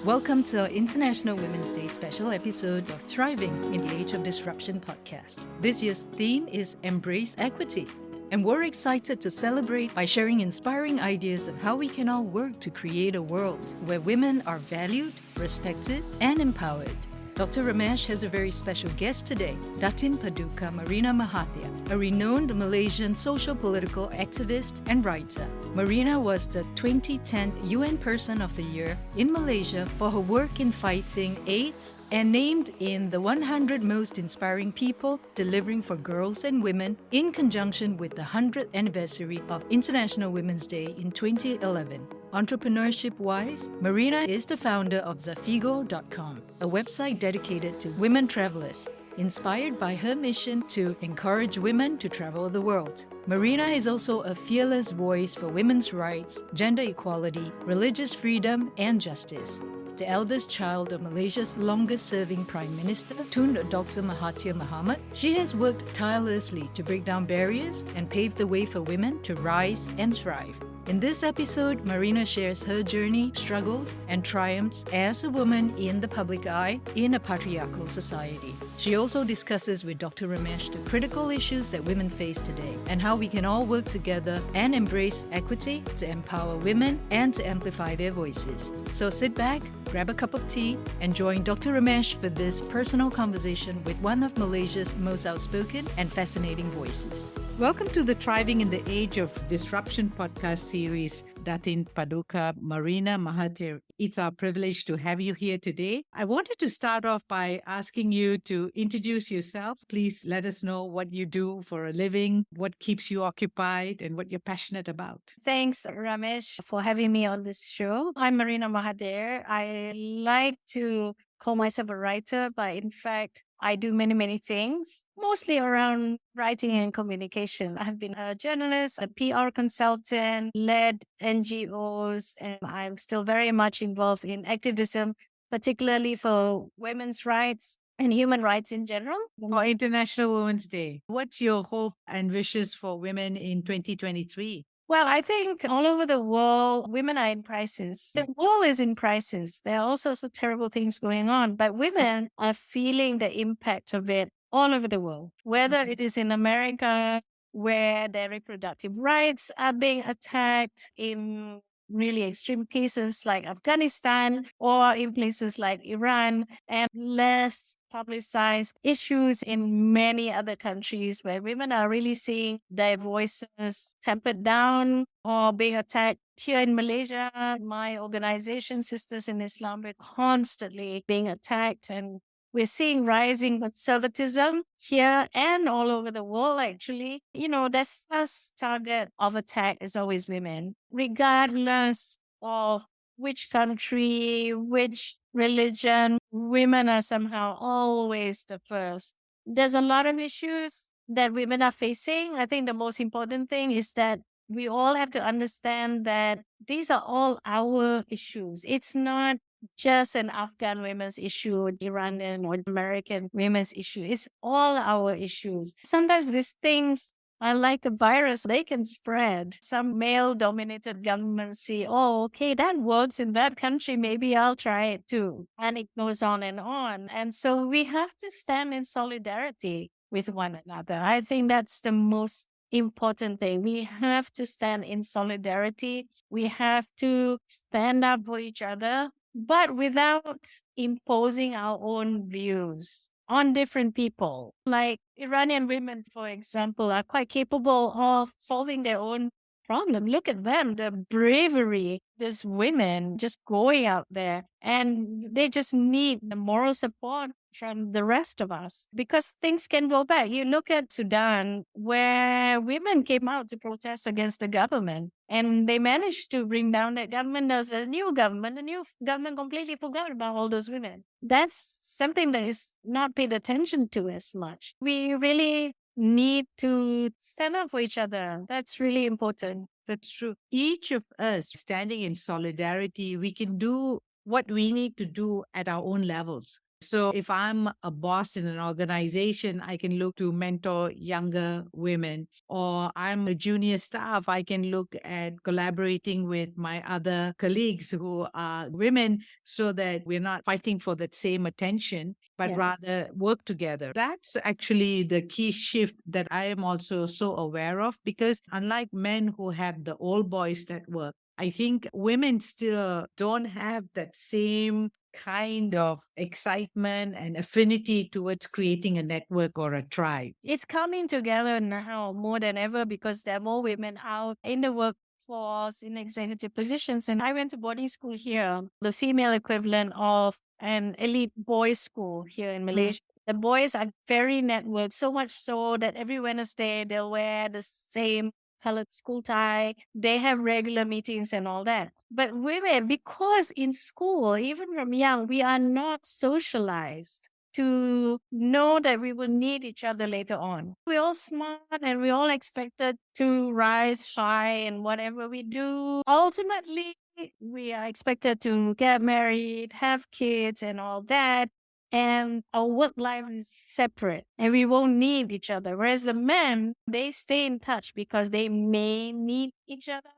Welcome to our International Women's Day special episode of Thriving in the Age of Disruption podcast. This year's theme is Embrace Equity. And we're excited to celebrate by sharing inspiring ideas of how we can all work to create a world where women are valued, respected, and empowered. Dr. Ramesh has a very special guest today, Datin Paduka Marina Mahathir, a renowned Malaysian socio-political activist and writer. Marina was the 2010 UN Person of the Year in Malaysia for her work in fighting AIDS and named in the 100 Most Inspiring People Delivering for Girls and Women in conjunction with the 100th anniversary of International Women's Day in 2011. Entrepreneurship-wise, Marina is the founder of Zafigo.com, a website dedicated to women travelers, inspired by her mission to encourage women to travel the world. Marina is also a fearless voice for women's rights, gender equality, religious freedom, and justice. The eldest child of Malaysia's longest-serving Prime Minister, Tun Dr. Mahathir Mohamad, she has worked tirelessly to break down barriers and pave the way for women to rise and thrive. In this episode, Marina shares her journey, struggles, and triumphs as a woman in the public eye in a patriarchal society. She also discusses with Dr. Ramesh the critical issues that women face today and how we can all work together and embrace equity to empower women and to amplify their voices. So sit back, grab a cup of tea, and join Dr. Ramesh for this personal conversation with one of Malaysia's most outspoken and fascinating voices. Welcome to the Thriving in the Age of Disruption podcast series, Datin Paduka Marina Mahathir. It's our privilege to have you here today. I wanted to start off by asking you to introduce yourself. Please let us know what you do for a living, what keeps you occupied, and what you're passionate about. Thanks, Ramesh, for having me on this show. I'm Marina Mahathir. I like to call myself a writer, but in fact, I do many things, mostly around writing and communication. I've been a journalist, a PR consultant, led NGOs, and I'm still very much involved in activism, particularly for women's rights and human rights in general. For International Women's Day, what's your hope and wishes for women in 2023? Well, I think all over the world, women are in crisis. The world is in crisis. There are all sorts of terrible things going on, but women are feeling the impact of it all over the world, whether it is in America, where their reproductive rights are being attacked in really extreme cases like Afghanistan, or in places like Iran, and less publicized issues in many other countries where women are really seeing their voices tempered down or being attacked. Here in Malaysia, my organization, Sisters in Islam, we're constantly being attacked, and we're seeing rising conservatism here and all over the world, actually. The first target of attack is always women, regardless of which country, which religion. Women are somehow always the first. There's a lot of issues that women are facing. I think the most important thing is that we all have to understand that these are all our issues. It's not just an Afghan women's issue, Iranian or American women's issue. It's all our issues. Sometimes these things are like a virus. They can spread. Some male-dominated governments see, oh, okay, that works in that country. Maybe I'll try it too. And it goes on and on. And so we have to stand in solidarity with one another. I think that's the most important thing. We have to stand in solidarity. We have to stand up for each other, but without imposing our own views on different people. Like Iranian women, for example, are quite capable of solving their own problem. Look at them, the bravery, these women just going out there, and they just need the moral support from the rest of us because things can go back. You look at Sudan, where women came out to protest against the government, and they managed to bring down that government. There's a new government. The new government completely forgot about all those women. That's something that is not paid attention to as much. We really need to stand up for each other. That's really important. That's true. Each of us standing in solidarity, we can do what we need to do at our own levels. So if I'm a boss in an organization, I can look to mentor younger women, or I'm a junior staff, I can look at collaborating with my other colleagues who are women so that we're not fighting for that same attention, but Yeah. rather work together. That's actually the key shift that I am also so aware of, because unlike men who have the old boys network, I think women still don't have that same kind of excitement and affinity towards creating a network or a tribe. It's coming together now more than ever because there are more women out in the workforce, in executive positions. And I went to boarding school here, the female equivalent of an elite boys' school here in Malaysia. The boys are very networked, so much so that every Wednesday they'll wear the same colored school tie. They have regular meetings and all that. But women, because in school, even from young, we are not socialized to know that we will need each other later on. We're all smart and we're all expected to rise high in whatever we do. Ultimately, we are expected to get married, have kids, and all that. And our work life is separate and we won't need each other. Whereas the men, they stay in touch because they may need each other.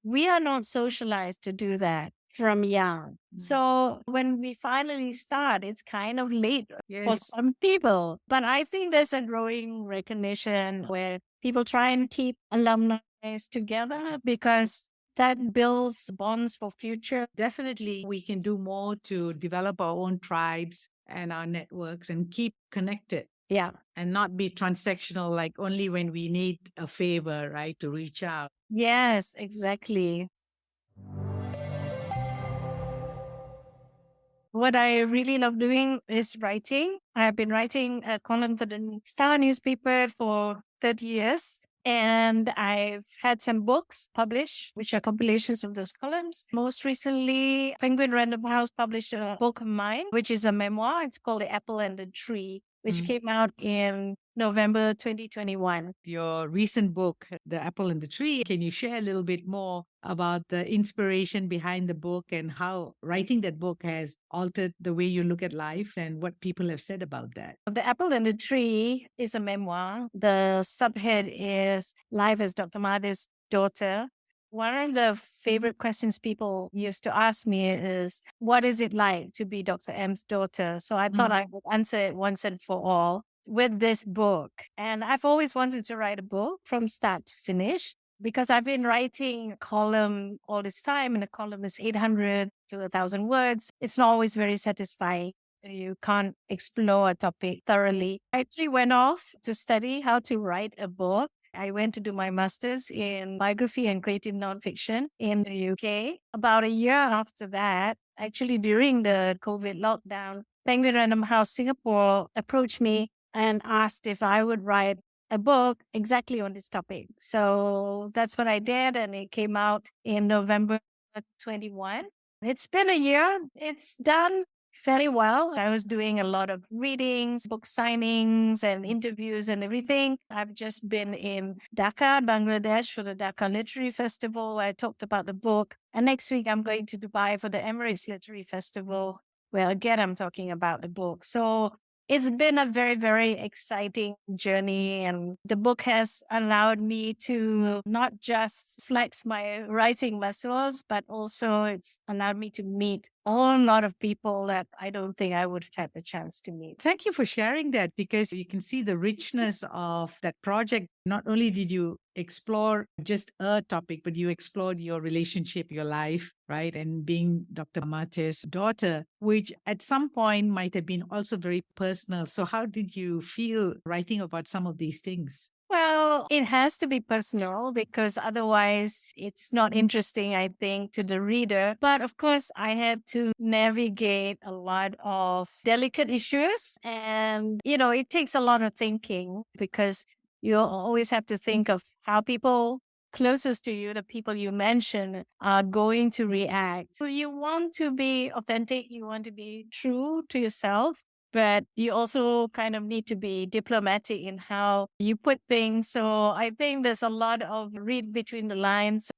We are not socialized to do that from young. So when we finally start, it's kind of late for Yes. some people. But I think there's a growing recognition where people try and keep alumni together because that builds bonds for future. Definitely, we can do more to develop our own tribes and our networks and keep connected Yeah. and not be transactional, like only when we need a favor, right, to reach out. Yes, exactly. What I really love doing is writing. I've been writing a column for the Star newspaper for 30 years. And I've had some books published, which are compilations of those columns. Most recently, Penguin Random House published a book of mine, which is a memoir. It's called The Apple and the Tree, which came out in November 2021. Your recent book, The Apple and the Tree, can you share a little bit more about the inspiration behind the book and how writing that book has altered the way you look at life and what people have said about that? The Apple and the Tree is a memoir. The subhead is Life as Dr. Mahathir's daughter. One of the favorite questions people used to ask me is, what is it like to be Dr. M's daughter? So I thought I would answer it once and for all with this book. And I've always wanted to write a book from start to finish because I've been writing a column all this time, and the column is 800 to 1,000 words. It's not always very satisfying. You can't explore a topic thoroughly. I actually went off to study how to write a book. I went to do my master's in biography and creative nonfiction in the UK. About a year after that, actually during the COVID lockdown, Penguin Random House Singapore approached me and asked if I would write a book exactly on this topic. So that's what I did, and it came out in November 21. It's been a year. It's done fairly well. I was doing a lot of readings, book signings, and interviews and everything. I've just been in Dhaka, Bangladesh for the Dhaka Literary Festival, where I talked about the book. And next week, I'm going to Dubai for the Emirates Literary Festival, where again, I'm talking about the book. So it's been a very, very exciting journey. And the book has allowed me to not just flex my writing muscles, but also it's allowed me to meet a whole lot of people that I don't think I would have had the chance to meet. Thank you for sharing that, because you can see the richness of that project. Not only did you explore just a topic, but you explored your relationship, your life, right? And being Dr. Mahathir's daughter, which at some point might have been also very personal. So how did you feel writing about some of these things? Well, it has to be personal because otherwise it's not interesting, I think, to the reader. But of course, I had to navigate a lot of delicate issues. And, it takes a lot of thinking because you always have to think of how people closest to you, the people you mention, are going to react. So you want to be authentic, you want to be true to yourself, but you also kind of need to be diplomatic in how you put things. So I think there's a lot of read between the lines.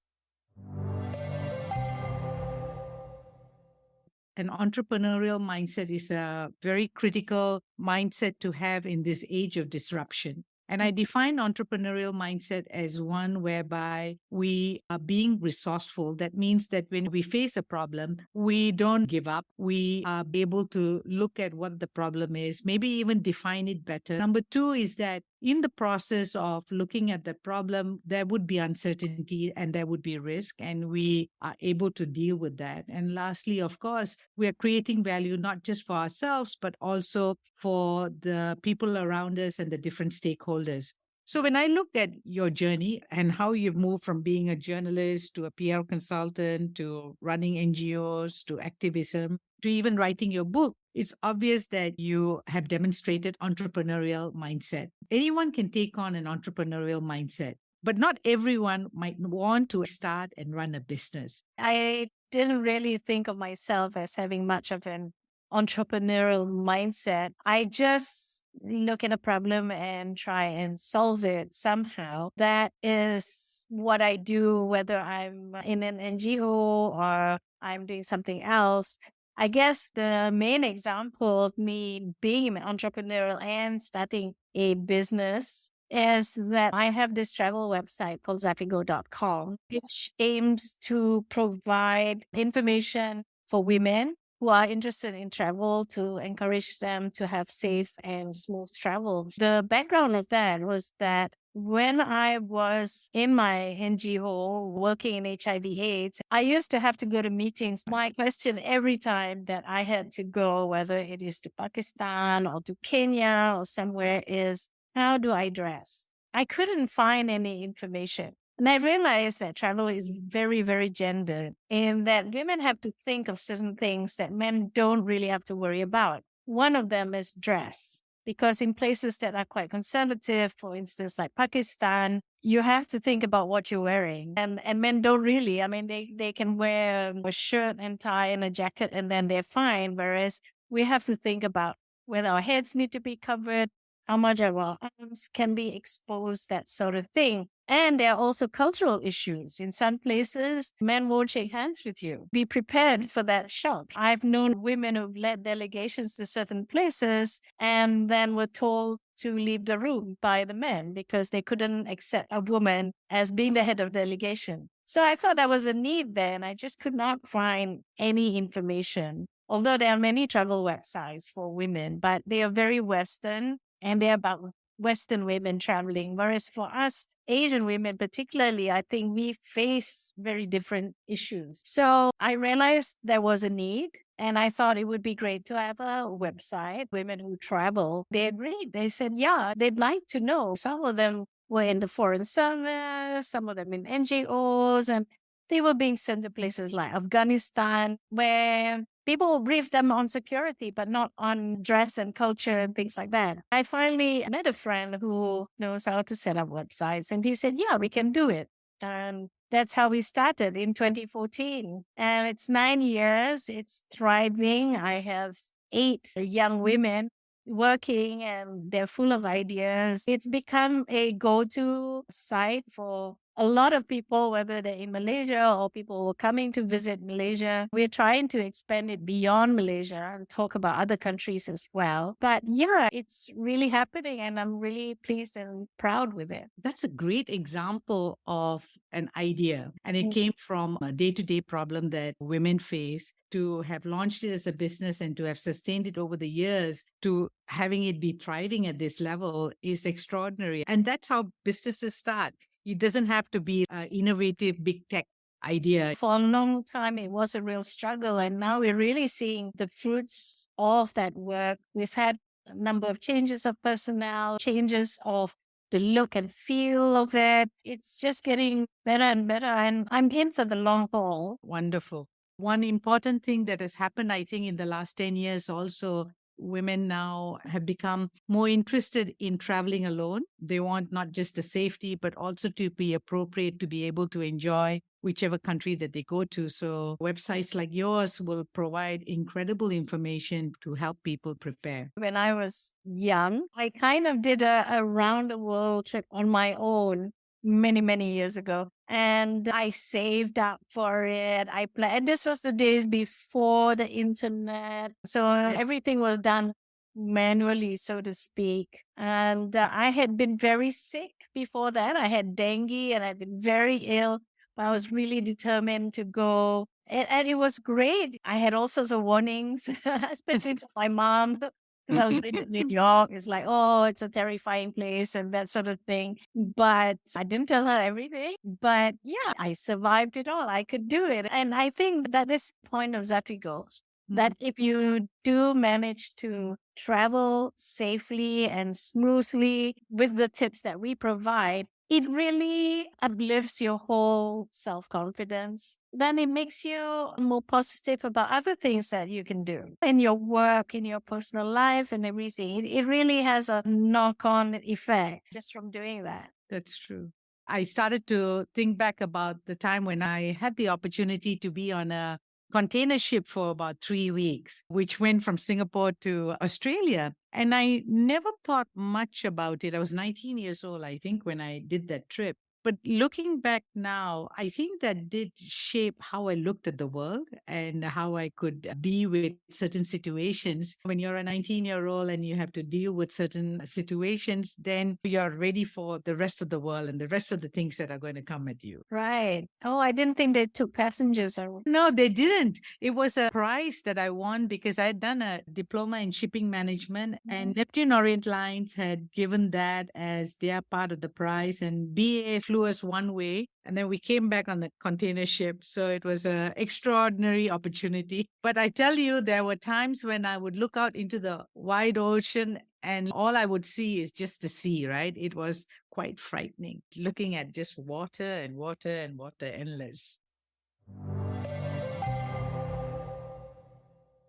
an entrepreneurial mindset is a very critical mindset to have in this age of disruption. And I define entrepreneurial mindset as one whereby we are being resourceful. That means that when we face a problem, we don't give up. We are able to look at what the problem is, maybe even define it better. Number two is that in the process of looking at the problem, there would be uncertainty and there would be risk, and we are able to deal with that. And lastly, of course, we are creating value not just for ourselves, but also for the people around us and the different stakeholders. So when I look at your journey and how you've moved from being a journalist to a PR consultant to running NGOs to activism to even writing your book, it's obvious that you have demonstrated entrepreneurial mindset. Anyone can take on an entrepreneurial mindset, but not everyone might want to start and run a business. I didn't really think of myself as having much of an entrepreneurial mindset. I just look at a problem and try and solve it somehow. That is what I do, whether I'm in an NGO or I'm doing something else. I guess the main example of me being an entrepreneur and starting a business is that I have this travel website called zapigo.com, which aims to provide information for women who are interested in travel to encourage them to have safe and smooth travel. The background of that was that when I was in my NGO working in HIV/AIDS, I used to have to go to meetings. My question every time that I had to go, whether it is to Pakistan or to Kenya or somewhere, is how do I dress? I couldn't find any information. And I realized that travel is very, very gendered and that women have to think of certain things that men don't really have to worry about. One of them is dress, because in places that are quite conservative, for instance, like Pakistan, you have to think about what you're wearing. And men don't really. I mean, they can wear a shirt and tie and a jacket and then they're fine. Whereas we have to think about whether our heads need to be covered, how much of our arms can be exposed, that sort of thing. And there are also cultural issues. In some places, men won't shake hands with you. Be prepared for that shock. I've known women who've led delegations to certain places and then were told to leave the room by the men because they couldn't accept a woman as being the head of delegation. So I thought there was a need there, and I just could not find any information. Although there are many travel websites for women, but they are very Western and they're about Western women traveling. Whereas for us, Asian women particularly, I think we face very different issues. So I realized there was a need. And I thought it would be great to have a website. Women who travel, they agreed. They said, yeah, they'd like to know. Some of them were in the foreign service, some of them in NGOs, and they were being sent to places like Afghanistan, where people brief them on security, but not on dress and culture and things like that. I finally met a friend who knows how to set up websites, and he said, yeah, we can do it. And that's how we started in 2014. And it's 9 years. It's thriving. I have 8 young women working and they're full of ideas. It's become a go-to site for a lot of people, whether they're in Malaysia or people who are coming to visit Malaysia. We're trying to expand it beyond Malaysia and talk about other countries as well. But yeah, it's really happening and I'm really pleased and proud with it. That's a great example of an idea. And it came from a day-to-day problem that women face. To have launched it as a business and to have sustained it over the years to having it be thriving at this level is extraordinary. And that's how businesses start. It doesn't have to be an innovative big tech idea. For a long time, it was a real struggle. And now we're really seeing the fruits of that work. We've had a number of changes of personnel, changes of the look and feel of it. It's just getting better and better. And I'm in for the long haul. Wonderful. One important thing that has happened, I think, in the last 10 years also, women now have become more interested in traveling alone. They want not just the safety, but also to be appropriate to be able to enjoy whichever country that they go to. So websites like yours will provide incredible information to help people prepare. When I was young, I kind of did a round the world trip on my own, many, many years ago. And I saved up for it. I planned. This was the days before the internet. So everything was done manually, so to speak. And I had been very sick before that. I had dengue and I'd been very ill. But I was really determined to go. And it was great. I had all sorts of warnings, especially from my mom. Because I was living in New York. It's like, oh, it's a terrifying place and that sort of thing. But I didn't tell her everything. But yeah, I survived it all. I could do it. And I think that is the point of Zatigo, that if you do manage to travel safely and smoothly with the tips that we provide, it really uplifts your whole self-confidence. Then it makes you more positive about other things that you can do in your work, in your personal life and everything. It really has a knock-on effect just from doing that. That's true. I started to think back about the time when I had the opportunity to be on a container ship for about 3 weeks, which went from Singapore to Australia. And I never thought much about it. I was 19 years old, I think, when I did that trip. But looking back now, I think that did shape how I looked at the world and how I could be with certain situations. When you're a 19-year-old and you have to deal with certain situations, then you're ready for the rest of the world and the rest of the things that are going to come at you. Right. Oh, I didn't think they took passengers. No, they didn't. It was a prize that I won because I had done a diploma in shipping management, and Neptune Orient Lines had given that as their part of the prize, and BA flew us one way, and then we came back on the container ship. So it was an extraordinary opportunity. But I tell you, there were times when I would look out into the wide ocean and all I would see is just the sea, right? It was quite frightening, looking at just water and water and water, endless.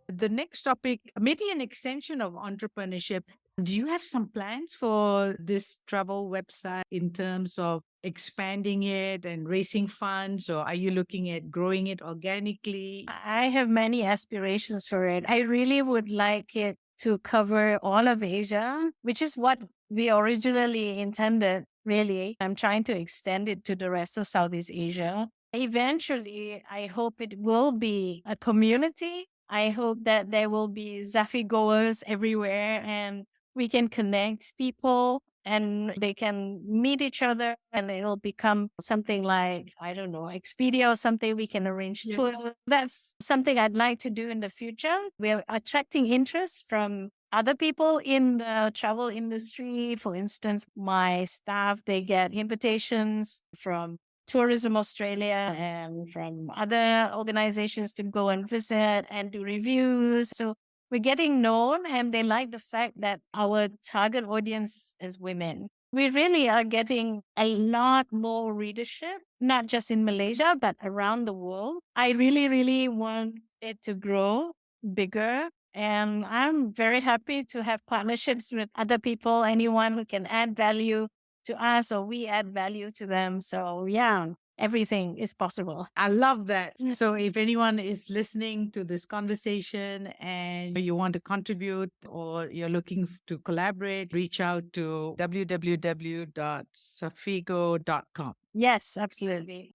The next topic, maybe an extension of entrepreneurship. Do you have some plans for this travel website in terms of expanding it and raising funds, or are you looking at growing it organically? I have many aspirations for it. I really would like it to cover all of Asia, which is what we originally intended, really. I'm trying to extend it to the rest of Southeast Asia. Eventually, I hope it will be a community. I hope that there will be Zafi goers everywhere and we can connect people and they can meet each other and it'll become something like, I don't know, Expedia or something. We can arrange tours. That's something I'd like to do in the future. We're attracting interest from other people in the travel industry. For instance, my staff, they get invitations from Tourism Australia and from other organizations to go and visit and do reviews. So we're getting known and they like the fact that our target audience is women. We really are getting a lot more readership, not just in Malaysia, but around the world. I really, really want it to grow bigger. And I'm very happy to have partnerships with other people, anyone who can add value to us or we add value to them. So yeah, everything is possible. I love that. So if anyone is listening to this conversation and you want to contribute or you're looking to collaborate, reach out to www.safigo.com. Yes, absolutely.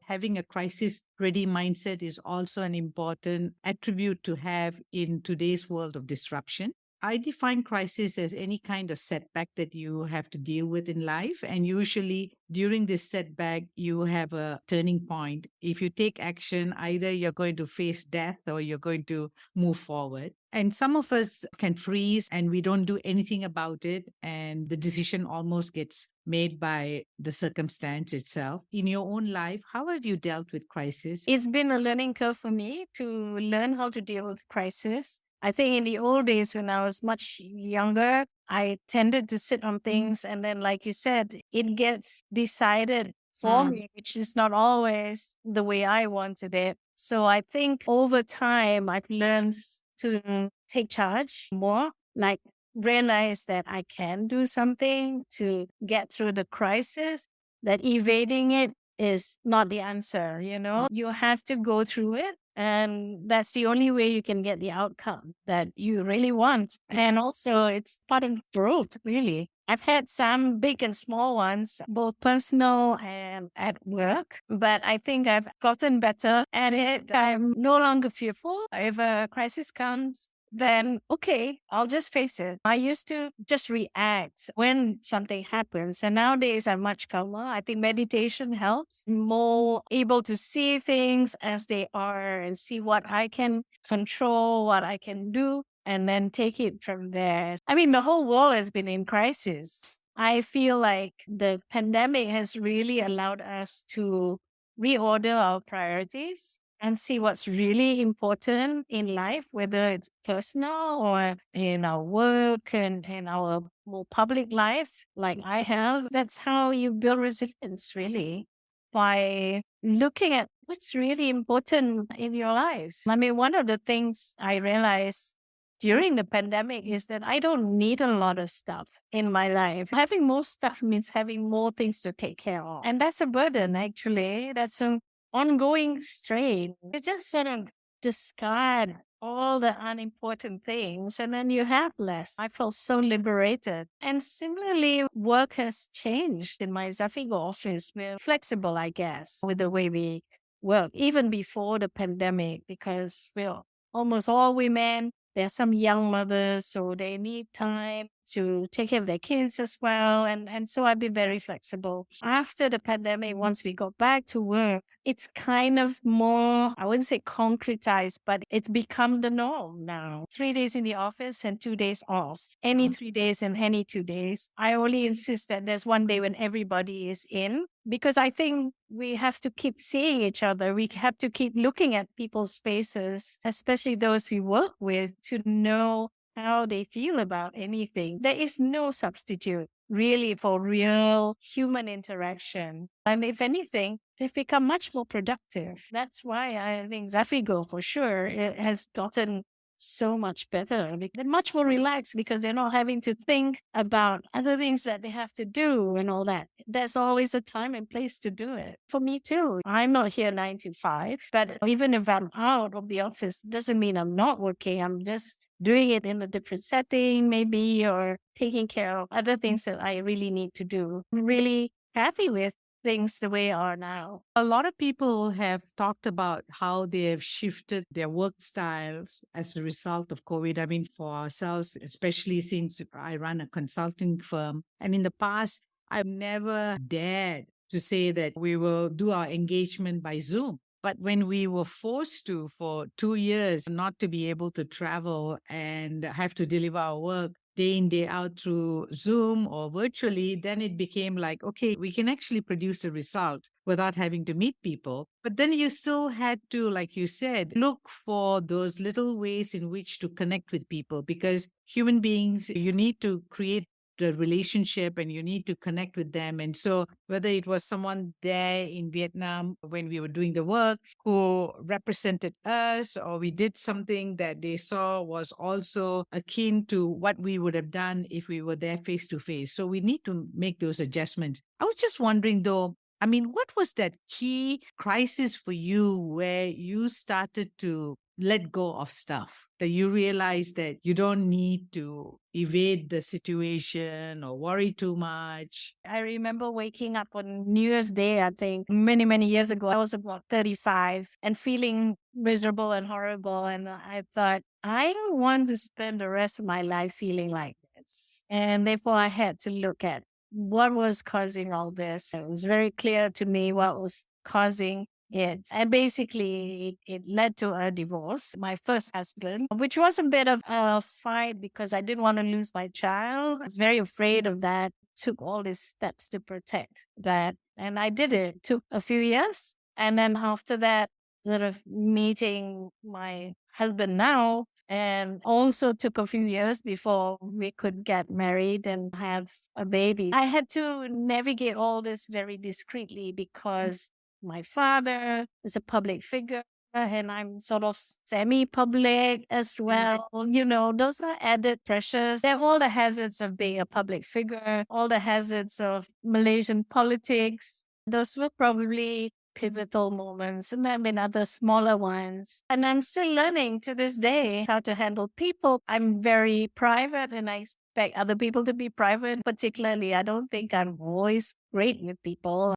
Having a crisis-ready mindset is also an important attribute to have in today's world of disruption. I define crisis as any kind of setback that you have to deal with in life. And usually during this setback, you have a turning point. If you take action, either you're going to face death or you're going to move forward. And some of us can freeze and we don't do anything about it. And the decision almost gets made by the circumstance itself. In your own life, how have you dealt with crisis? It's been a learning curve for me to learn how to deal with crisis. I think in the old days when I was much younger, I tended to sit on things and then, like you said, it gets decided for me, which is not always the way I wanted it. So I think over time, I've learned to take charge more, like realize that I can do something to get through the crisis, that evading it is not the answer. You know, you have to go through it. And that's the only way you can get the outcome that you really want. And also, it's part of growth, really. I've had some big and small ones, both personal and at work, but I think I've gotten better at it. I'm no longer fearful. If a crisis comes, then okay, I'll just face it. I used to just react when something happens. And nowadays I'm much calmer. I think meditation helps. More able to see things as they are and see what I can control, what I can do, and then take it from there. I mean, the whole world has been in crisis. I feel like the pandemic has really allowed us to reorder our priorities and see what's really important in life, whether it's personal or in our work and in our more public life, like I have. That's how you build resilience, really, by looking at what's really important in your life. I mean, one of the things I realized during the pandemic is that I don't need a lot of stuff in my life. Having more stuff means having more things to take care of. And that's a burden, actually. That's an ongoing strain. You just sort of discard all the unimportant things and then you have less. I felt so liberated. And similarly, work has changed in my Zafigo office. We're flexible, I guess, with the way we work, even before the pandemic, because we're almost all women. There are some young mothers, so they need time to take care of their kids as well. And so I've been very flexible. After the pandemic, once we got back to work, it's kind of more, I wouldn't say concretized, but it's become the norm now. 3 days in the office and 2 days off. Any 3 days and any 2 days. I only insist that there's one day when everybody is in, because I think we have to keep seeing each other. We have to keep looking at people's faces, especially those we work with, to know how they feel about anything. There is no substitute really for real human interaction. And if anything, they've become much more productive. That's why I think Zafigo, for sure, it has gotten so much better. They're much more relaxed because they're not having to think about other things that they have to do and all that. There's always a time and place to do it. For me too, I'm not here 9 to 5, but even if I'm out of the office, doesn't mean I'm not working. I'm just doing it in a different setting, maybe, or taking care of other things that I really need to do. I'm really happy with things the way they are now. A lot of people have talked about how they have shifted their work styles as a result of COVID. I mean, for ourselves, especially since I run a consulting firm. And in the past, I've never dared to say that we will do our engagement by Zoom. But when we were forced to, for 2 years, not to be able to travel and have to deliver our work day in, day out through Zoom or virtually, then it became like, okay, we can actually produce a result without having to meet people. But then you still had to, like you said, look for those little ways in which to connect with people, because human beings, you need to create the relationship and you need to connect with them. And so whether it was someone there in Vietnam when we were doing the work who represented us, or we did something that they saw was also akin to what we would have done if we were there face to face. So we need to make those adjustments. I was just wondering though, I mean, what was that key crisis for you where you started to let go of stuff, that you realize that you don't need to evade the situation or worry too much? I remember waking up on New Year's Day, I think, many, many years ago. I was about 35 and feeling miserable and horrible. And I thought, I don't want to spend the rest of my life feeling like this. And therefore, I had to look at what was causing all this. It was very clear to me what was causing it. And basically, it led to a divorce. My first husband, which was a bit of a fight because I didn't want to lose my child. I was very afraid of that. Took all these steps to protect that. And I did it. Took a few years. And then after that, sort of meeting my husband now, and also took a few years before we could get married and have a baby. I had to navigate all this very discreetly because my father is a public figure and I'm sort of semi-public as well. You know, those are added pressures. They're all the hazards of being a public figure, all the hazards of Malaysian politics. Those were probably pivotal moments, and there have been other smaller ones. And I'm still learning to this day how to handle people. I'm very private and I expect other people to be private. Particularly, I don't think I'm always great with people.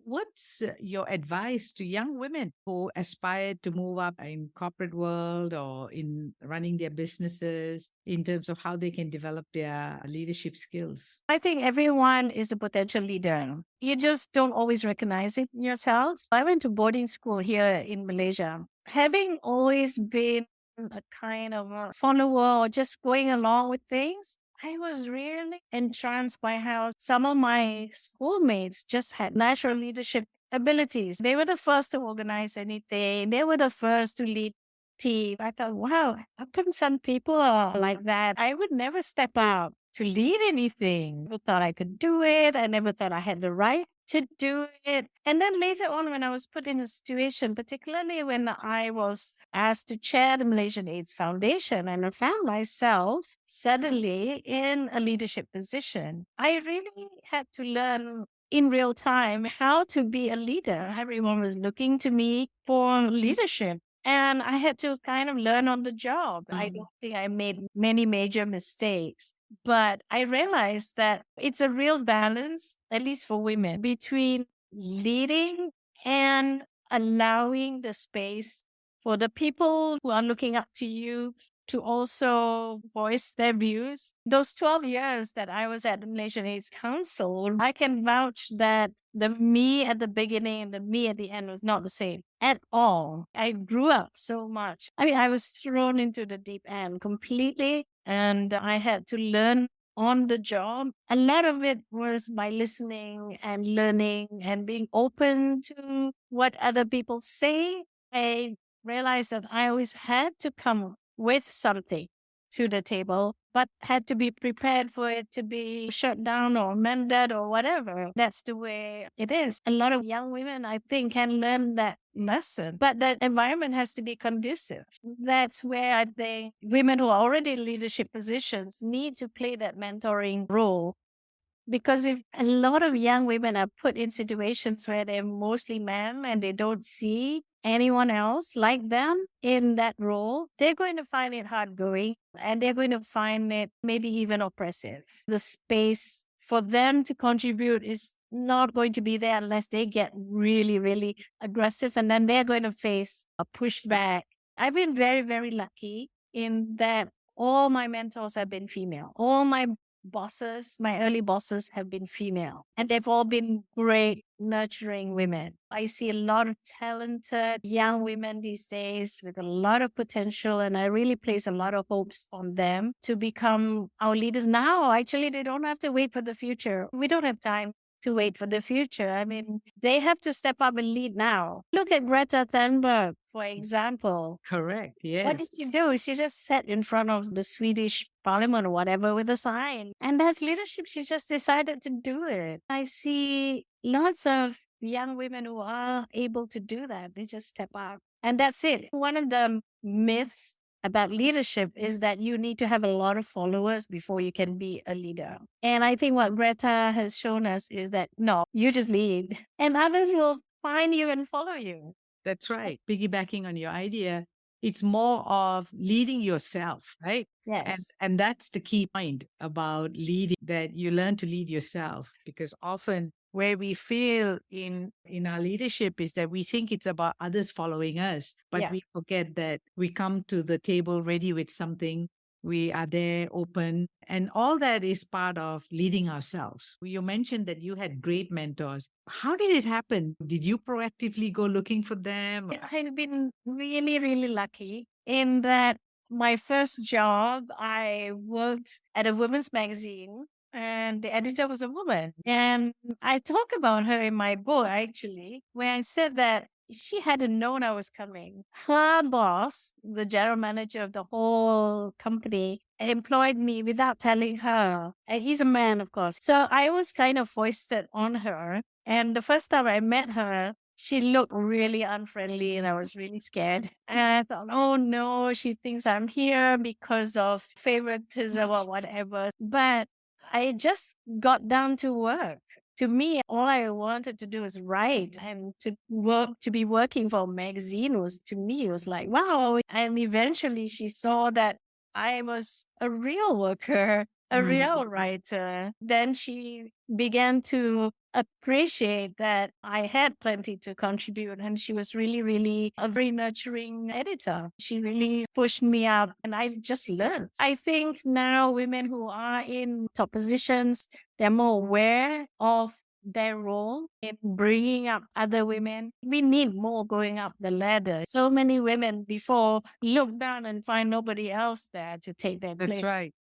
What's your advice to young women who aspire to move up in corporate world or in running their businesses in terms of how they can develop their leadership skills? I think everyone is a potential leader. You just don't always recognize it yourself. I went to boarding school here in Malaysia. Having always been a kind of a follower or just going along with things, I was really entranced by how some of my schoolmates just had natural leadership abilities. They were the first to organize anything. They were the first to lead team. I thought, wow, how come some people are like that? I would never step out to lead anything. I thought I could do it. I never thought I had the right to do it. And then later on, when I was put in a situation, particularly when I was asked to chair the Malaysian AIDS Foundation, and I found myself suddenly in a leadership position, I really had to learn in real time how to be a leader. Everyone was looking to me for leadership. And I had to kind of learn on the job. I don't think I made many major mistakes, but I realized that it's a real balance, at least for women, between leading and allowing the space for the people who are looking up to you to also voice their views. Those 12 years that I was at the Malaysian AIDS Council, I can vouch that the me at the beginning and the me at the end was not the same at all. I grew up so much. I mean, I was thrown into the deep end completely, and I had to learn on the job. A lot of it was by listening and learning and being open to what other people say. I realized that I always had to come with something to the table, but had to be prepared for it to be shut down or amended or whatever. That's the way it is. A lot of young women, I think, can learn that lesson, but the environment has to be conducive. That's where I think women who are already in leadership positions need to play that mentoring role. Because if a lot of young women are put in situations where they're mostly men and they don't see anyone else like them in that role, they're going to find it hard going and they're going to find it maybe even oppressive. The space for them to contribute is not going to be there unless they get really, really aggressive, and then they're going to face a pushback. I've been very, very lucky in that all my mentors have been female. All my bosses, my early bosses have been female, and they've all been great, nurturing women. I see a lot of talented young women these days with a lot of potential, and I really place a lot of hopes on them to become our leaders now. Actually, they don't have to wait for the future. We don't have time to wait for the future. I mean, they have to step up and lead now. Look at Greta Thunberg, for example. Correct. What did Yes. she do? She just sat in front of the Swedish parliament or whatever with a sign. And as leadership, she just decided to do it. I see lots of young women who are able to do that. They just step up. And that's it. One of the myths about leadership is that you need to have a lot of followers before you can be a leader. And I think what Greta has shown us is that no, you just lead and others will find you and follow you. That's right. Piggybacking on your idea, it's more of leading yourself, right? Yes. And that's the key point about leading, that you learn to lead yourself, because often where we fail in our leadership is that we think it's about others following us, but Yeah. we forget that we come to the table ready with something. We are there open, and all that is part of leading ourselves. You mentioned that you had great mentors. How did it happen? Did you proactively go looking for them? I've been really, really lucky in that my first job, I worked at a women's magazine and the editor was a woman. And I talk about her in my book, actually, where I said that she hadn't known I was coming. Her boss, the general manager of the whole company, employed me without telling her. And he's a man, of course. So I was kind of foisted on her. And the first time I met her, she looked really unfriendly and I was really scared. And I thought, oh no, she thinks I'm here because of favoritism or whatever. But I just got down to work. To me, all I wanted to do is write, and to work, to be working for a magazine was, to me, it was like, wow. And eventually she saw that I was a real worker, a real writer. Then she began to appreciate that I had plenty to contribute. And she was really, really a very nurturing editor. She really pushed me out, and I just learned. I think now women who are in top positions, they're more aware of their role in bringing up other women. We need more going up the ladder. So many women before look down and find nobody else there to take their place. That's right.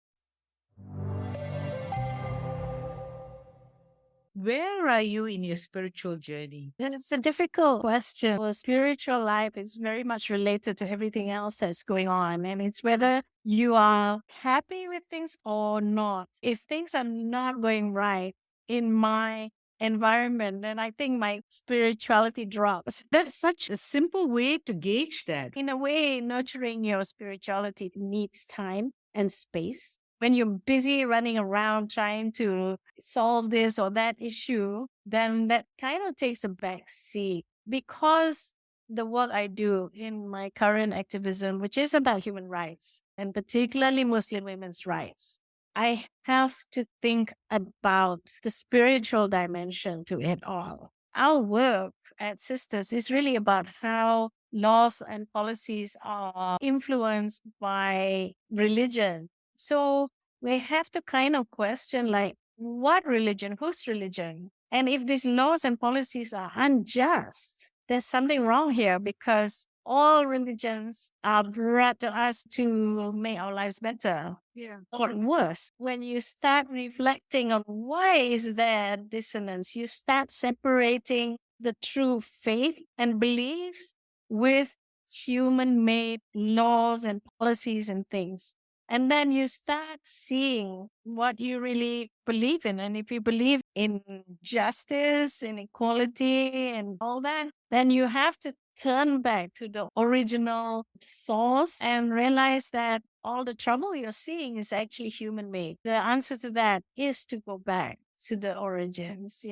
Where are you in your spiritual journey? And it's a difficult question. Well, spiritual life is very much related to everything else that's going on. And it's whether you are happy with things or not. If things are not going right in my environment, then I think my spirituality drops. That's such a simple way to gauge that. In a way, nurturing your spirituality needs time and space. When you're busy running around trying to solve this or that issue, then that kind of takes a back seat. Because the work I do in my current activism, which is about human rights, and particularly Muslim women's rights, I have to think about the spiritual dimension to it all. Our work at Sisters is really about how laws and policies are influenced by religion. So we have to kind of question, like, what religion, whose religion? And if these laws and policies are unjust, there's something wrong here, because all religions are brought to us to make our lives better. Yeah. Or worse, when you start reflecting on why is there dissonance, you start separating the true faith and beliefs with human-made laws and policies and things. And then you start seeing what you really believe in. And if you believe in justice, in equality, and all that, then you have to turn back to the original source and realize that all the trouble you're seeing is actually human made. The answer to that is to go back to the origins.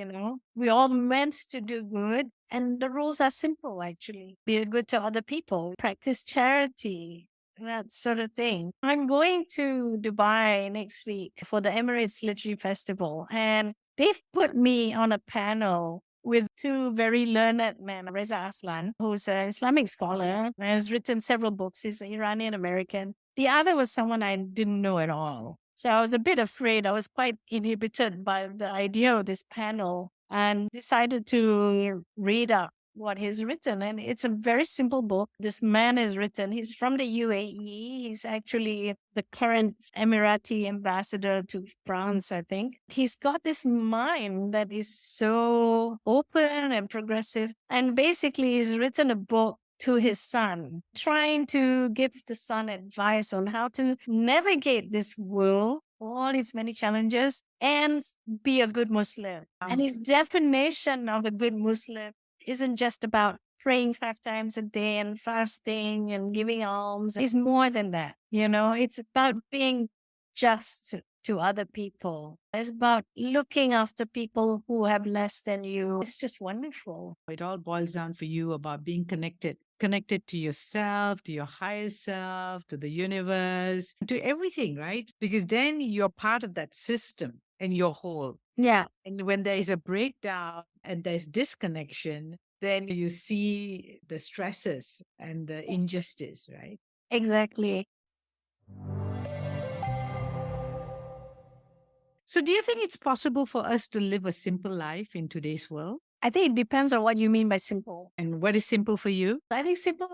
We all meant to do good, and the rules are simple, actually. Be good to other people, practice charity, that sort of thing. I'm going to Dubai next week for the Emirates Literary Festival, and they've put me on a panel with two very learned men. Reza Aslan, who's an Islamic scholar, has written several books. He's an Iranian American. The other was someone I didn't know at all. So I was a bit afraid. I was quite inhibited by the idea of this panel, and decided to read up what he's written. And it's a very simple book. This man has written, he's from the UAE. He's actually the current Emirati ambassador to France, I think. He's got this mind that is so open and progressive. And basically, he's written a book to his son, trying to give the son advice on how to navigate this world, all its many challenges, and be a good Muslim. And his definition of a good Muslim isn't just about praying 5 times a day and fasting and giving alms. It's more than that. It's about being just to other people. It's about looking after people who have less than you. It's just wonderful. It all boils down for you about being connected to yourself, to your higher self, to the universe, to everything, right? Because then you're part of that system and you're whole. Yeah. And when there is a breakdown and there's disconnection, then you see the stresses and the injustice, right? Exactly. So do you think it's possible for us to live a simple life in today's world? I think it depends on what you mean by simple. And what is simple for you? I think simple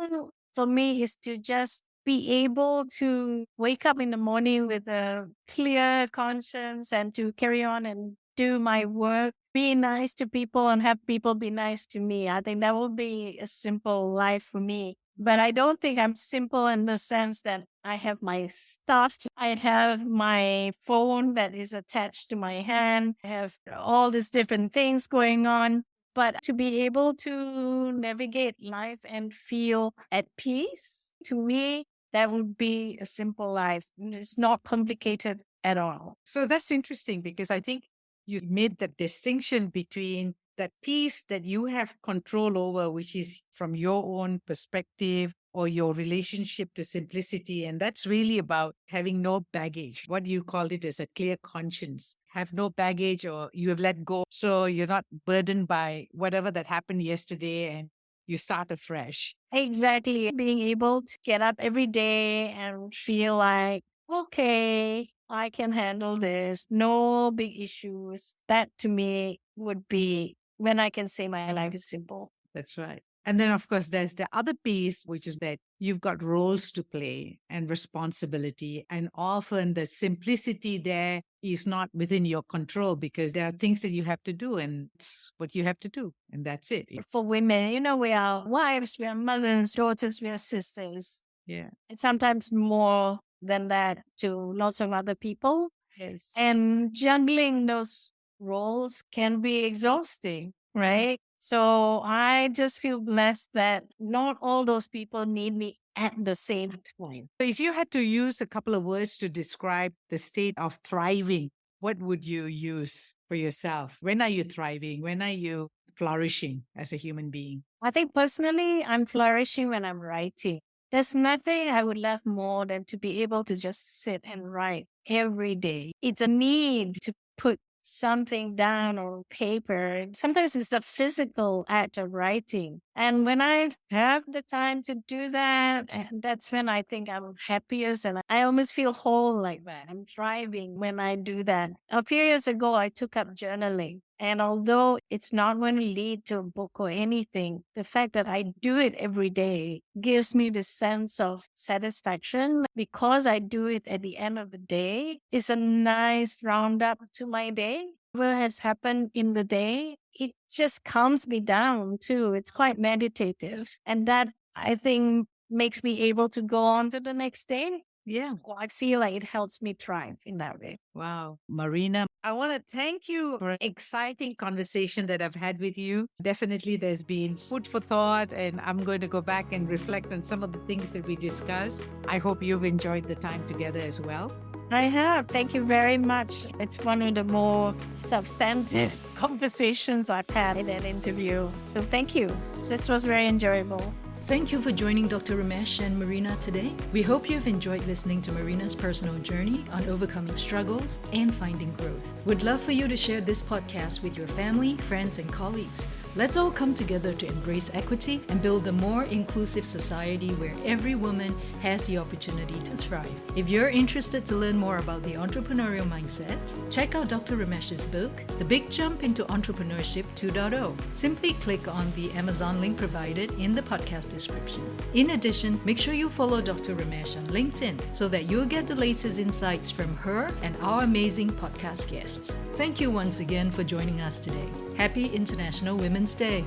for me is to just be able to wake up in the morning with a clear conscience and to carry on and do my work, be nice to people and have people be nice to me. I think that would be a simple life for me. But I don't think I'm simple in the sense that I have my stuff. I have my phone that is attached to my hand. I have all these different things going on. But to be able to navigate life and feel at peace, to me, that would be a simple life. It's not complicated. at all. So that's interesting because I think you made the distinction between that piece that you have control over, which is from your own perspective or your relationship to simplicity. And that's really about having no baggage. What you called it as a clear conscience. Have no baggage, or you have let go. So you're not burdened by whatever that happened yesterday and you start afresh. Exactly. Being able to get up every day and feel like, okay, I can handle this. No big issues. That to me would be when I can say my life is simple. That's right. And then, of course, there's the other piece, which is that you've got roles to play and responsibility. And often the simplicity there is not within your control because there are things that you have to do and it's what you have to do. And that's it. For women, we are wives, we are mothers, daughters, we are sisters. Yeah. And sometimes more than that to lots of other people. Yes. And juggling those roles can be exhausting, right? So I just feel blessed that not all those people need me at the same time. So if you had to use a couple of words to describe the state of thriving, what would you use for yourself? When are you thriving? When are you flourishing as a human being? I think personally, I'm flourishing when I'm writing. There's nothing I would love more than to be able to just sit and write every day. It's a need to put something down on paper. Sometimes it's a physical act of writing. And when I have the time to do that, and that's when I think I'm happiest and I almost feel whole like that. I'm thriving when I do that. A few years ago, I took up journaling. And although it's not going to lead to a book or anything, the fact that I do it every day gives me this sense of satisfaction because I do it at the end of the day. It's a nice roundup to my day. What has happened in the day, it just calms me down too. It's quite meditative. And that, I think, makes me able to go on to the next day. Yeah. So I feel like it helps me thrive in that way. Wow. Marina, I want to thank you for an exciting conversation that I've had with you. Definitely there's been food for thought, and I'm going to go back and reflect on some of the things that we discussed. I hope you've enjoyed the time together as well. I have. Thank you very much. It's one of the more substantive conversations I've had in an interview. So thank you. This was very enjoyable. Thank you for joining Dr. Ramesh and Marina today. We hope you've enjoyed listening to Marina's personal journey on overcoming struggles and finding growth. We'd love for you to share this podcast with your family, friends, and colleagues. Let's all come together to embrace equity and build a more inclusive society where every woman has the opportunity to thrive. If you're interested to learn more about the entrepreneurial mindset, check out Dr. Ramesh's book, The Big Jump into Entrepreneurship 2.0. Simply click on the Amazon link provided in the podcast description. In addition, make sure you follow Dr. Ramesh on LinkedIn so that you'll get the latest insights from her and our amazing podcast guests. Thank you once again for joining us today. Happy International Women's Day.